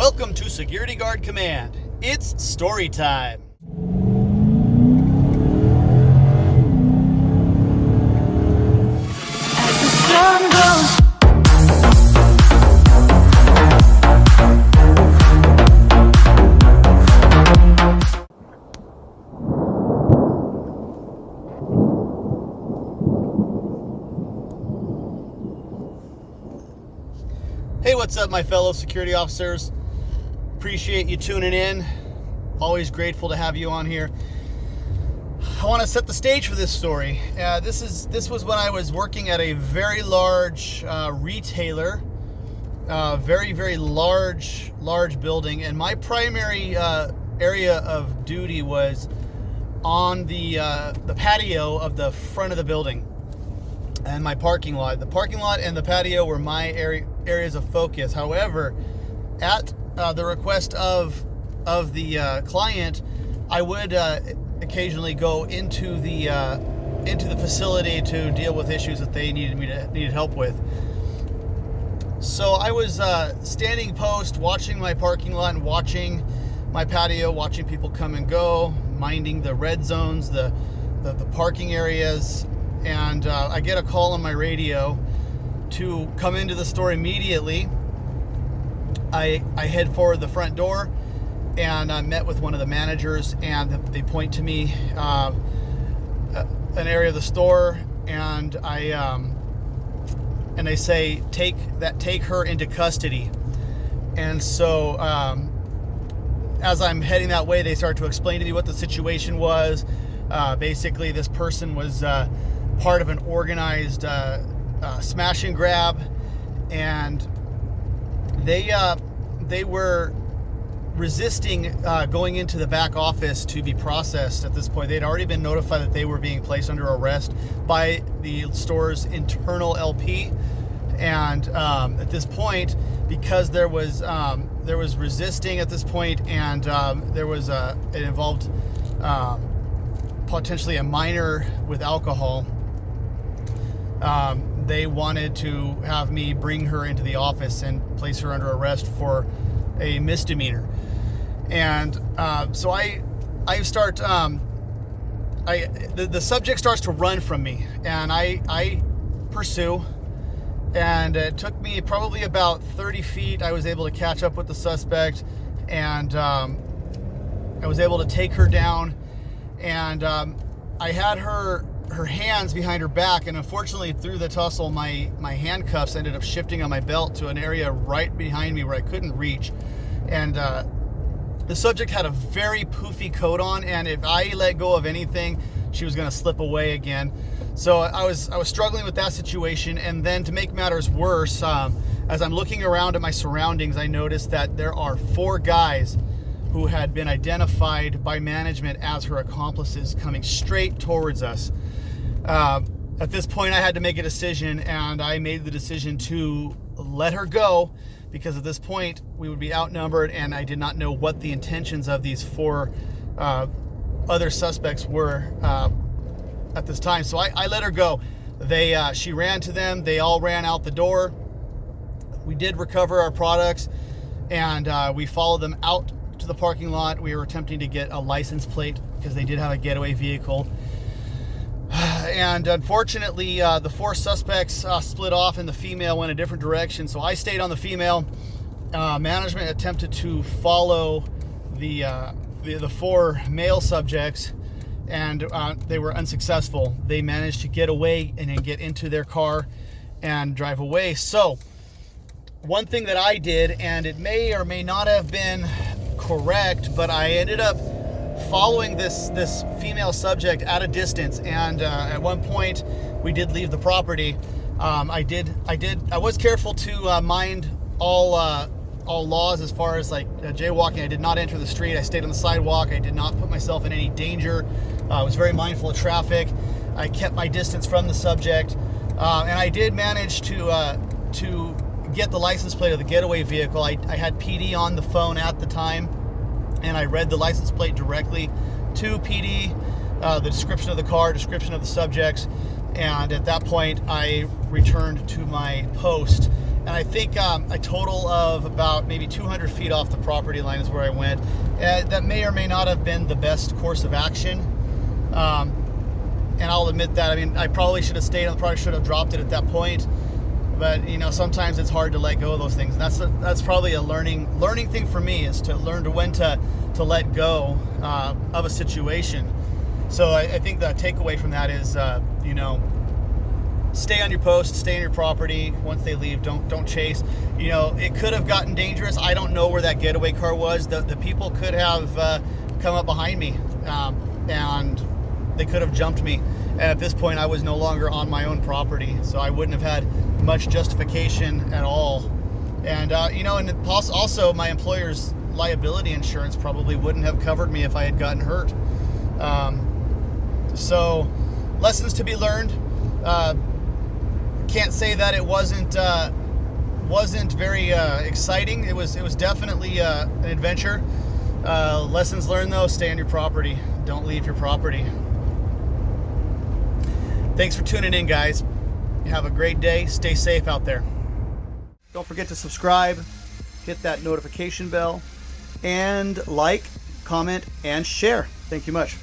Welcome to Security Guard Command. It's story time. As the sun goes. Hey, what's up, my fellow security officers? Appreciate you tuning in. Always grateful to have you on here. I want to set the stage for this story. This was when I was working at a very large retailer, very large building, and my primary area of duty was on the patio of the front of the building and my parking lot. The parking lot and the patio were my areas of focus. However, at the request of the client, I would occasionally go into the facility to deal with issues that they needed help with. So I was standing post, watching my parking lot and watching my patio, watching people come and go, minding the red zones, the parking areas, and I get a call on my radio to come into the store immediately. I head for the front door, and I met with one of the managers, and they point to me an area of the store, and they say take her into custody. And so as I'm heading that way, they start to explain to me what the situation was. Basically, this person was part of an organized smash and grab, and they were resisting going into the back office to be processed. At this point, they'd already been notified that they were being placed under arrest by the store's internal LP, and at this point, because there was resisting at this point, and it involved potentially a minor with alcohol. They wanted to have me bring her into the office and place her under arrest for a misdemeanor. And so I start, the subject starts to run from me, and I pursue, and it took me probably about 30 feet. I was able to catch up with the suspect, and I was able to take her down, and I had her hands behind her back, and unfortunately through the tussle my handcuffs ended up shifting on my belt to an area right behind me where I couldn't reach. And the subject had a very poofy coat on, and if I let go of anything, she was going to slip away again. So I was struggling with that situation. And then to make matters worse, as I'm looking around at my surroundings, I noticed that there are 4 guys who had been identified by management as her accomplices coming straight towards us. At this point, I had to make a decision, and I made the decision to let her go, because at this point we would be outnumbered, and I did not know what the intentions of these 4 other suspects were at this time. So I let her go. She ran to them. They all ran out the door. We did recover our products, and we followed them out to the parking lot. We were attempting to get a license plate because they did have a getaway vehicle. And unfortunately, the 4 suspects split off, and the female went a different direction. So I stayed on the female. Management attempted to follow the 4 male subjects, and they were unsuccessful. They managed to get away and then get into their car and drive away. So one thing that I did, and it may or may not have been correct, but I ended up following this female subject at a distance, and at one point we did leave the property. I was careful to mind all laws as far as like jaywalking. I did not enter the street. I stayed on the sidewalk. I did not put myself in any danger. I was very mindful of traffic. I kept my distance from the subject, and I did manage to get the license plate of the getaway vehicle. I had PD on the phone at the time, and I read the license plate directly to PD, the description of the car, description of the subjects, and at that point I returned to my post And I think a total of about maybe 200 feet off the property line is where I went. That may or may not have been the best course of action. And I'll admit that. I mean, I probably should have stayed. I probably should have dropped it at that point. But sometimes it's hard to let go of those things. And that's probably a learning thing for me, is to learn when to let go of a situation. So I think the takeaway from that is, stay on your post, stay on your property. Once they leave, don't chase. It could have gotten dangerous. I don't know where that getaway car was. The people could have come up behind me, and they could have jumped me. And at this point, I was no longer on my own property, so I wouldn't have had much justification at all. And and also my employer's liability insurance probably wouldn't have covered me if I had gotten hurt. So lessons to be learned. Can't say that it wasn't very exciting. It was definitely an adventure. Lessons learned though: stay on your property. Don't leave your property. Thanks for tuning in, guys. Have a great day. Stay safe out there. Don't forget to subscribe, hit that notification bell, and like, comment, and share. Thank you much.